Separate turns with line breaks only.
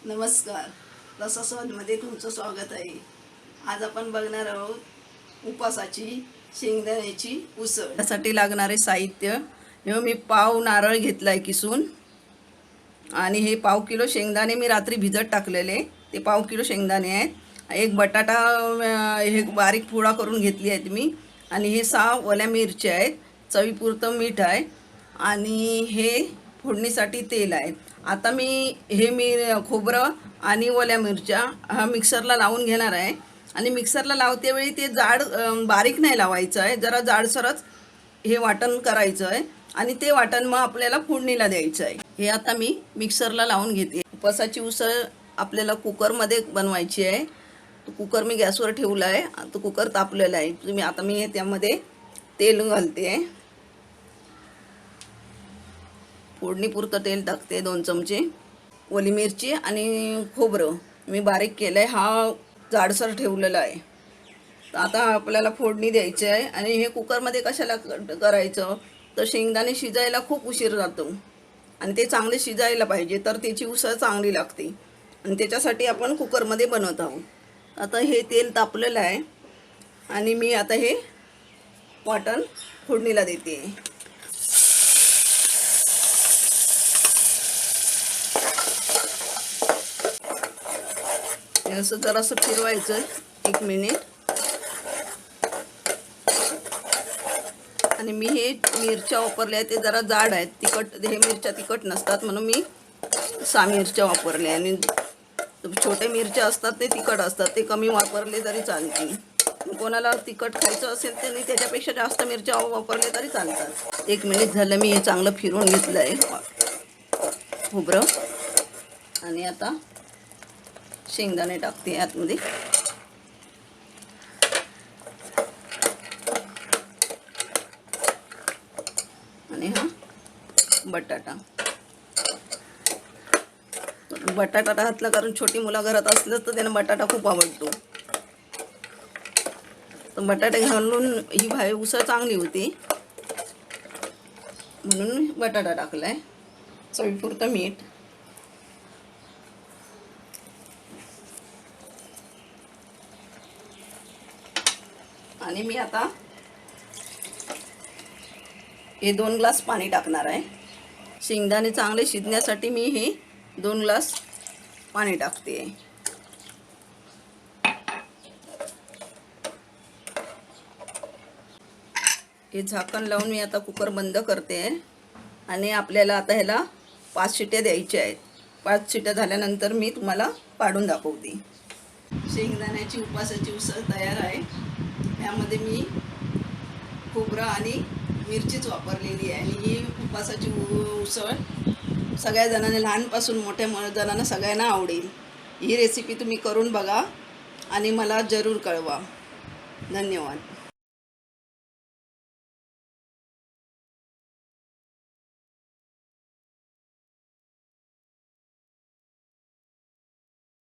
नमस्कार. रससोदमध्ये तुमचं स्वागत आहे. आज आपण बघणार आहोत उपासाची शेंगदाण्याची उसळ. त्यासाठी लागणारे साहित्य हे मी पाव नारळ घेतलाय किसून, आणि हे पाव किलो शेंगदाणे मी रात्री भिजत टाकलेले, ते पाव किलो शेंगदाणे आहेत. एक बटाटा हे बारीक पुडा करून घेतली आहेत मी, आणि हे 6 ओल्या मिरच्या आहेत, चवीपुरतं मीठ आहे, आणि हे फोडणीसाठी तेल आहे. आता मी खोबरं आणि ओल्या मिरच्या मिक्सरला लावून घेणार आहे. आणि मिक्सरला लावते वेळी ते जाड बारीक नाही लावायचं आहे, जरा जाडसरच हे वाटण करायचं आहे, आणि ते वाटण मग आपल्याला फोडणीला द्यायचं आहे. हे आता मी मिक्सरला लावून घेते. उपासाची उसळ आपल्याला कुकरमध्ये बनवायची आहे. तो कुकर मी गॅसवर ठेवला आहे, तो कुकर तापलेला आहे. आता मी त्यामध्ये तेल घालते, फोडणीपुरतं तेल टाकते, 2 चमचे. ओली मिरची आणि खोबरं मी बारीक केलं आहे, हा जाडसर ठेवलेला आहे. तर आता आपल्याला फोडणी द्यायची आहे. आणि हे कुकरमध्ये कशाला करायचं, तर शेंगदाणे शिजायला खूप उशीर जातो, आणि ते चांगले शिजायला पाहिजे, तर त्याची उसळ चांगली लागते, आणि त्याच्यासाठी आपण कुकरमध्ये बनवत आहोत. आता हे तेल तापलेलं आहे, आणि मी आता हे वाटण फोडणीला देते. असं जरासं फिरवायचं 1 मिनिट. आणि मी हे मिरच्या वापरल्या, ते जरा जाड आहेत, तिखट, हे मिरच्या तिखट नसतात, म्हणून मी 6 मिरच्या वापरल्या. आणि छोटे मिरच्या असतात ते तिखट असतात, ते कमी वापरले तरी चालतील. कोणाला तिखट खायचं असेल त्यांनी त्याच्यापेक्षा जास्त मिरच्या वापरले तरी चालतात. 1 मिनिट झालं, मी हे चांगलं फिरवून घेतलं आहे खोबरं. आणि आता शेंगदाणे टाकते आतमध्ये. आणि हा बटाटा घातला, कारण छोटी मुलं घरात असलं तर त्यांना बटाटा खूप आवडतो. तर बटाटे घालून ही उसळ चांगली होती, म्हणून बटाटा टाकलाय. चवीपुरतं मीठ. आणि मी आता हे 2 ग्लास पाणी टाकणार आहे. शेंगदाणे चांगले शिजण्यासाठी मी हे 2 ग्लास पाणी टाकते. हे झाकण लावून मी आता कुकर बंद करते. आणि आपल्याला आता ह्याला 5 शिट्या द्यायच्या आहेत. 5 शिट्या झाल्यानंतर मी तुम्हाला काढून दाखवते. शेंगदाण्याची उपासाची उसळ तयार आहे. यामध्ये मी खोबरं आणि मिरचीच वापरलेली आहे. आणि ही उपासाची उसळ सगळ्या जणांना, लहानपासून मोठ्या जणांना सगळ्यांना आवडेल. ही रेसिपी तुम्ही करून बघा आणि मला जरूर कळवा. धन्यवाद.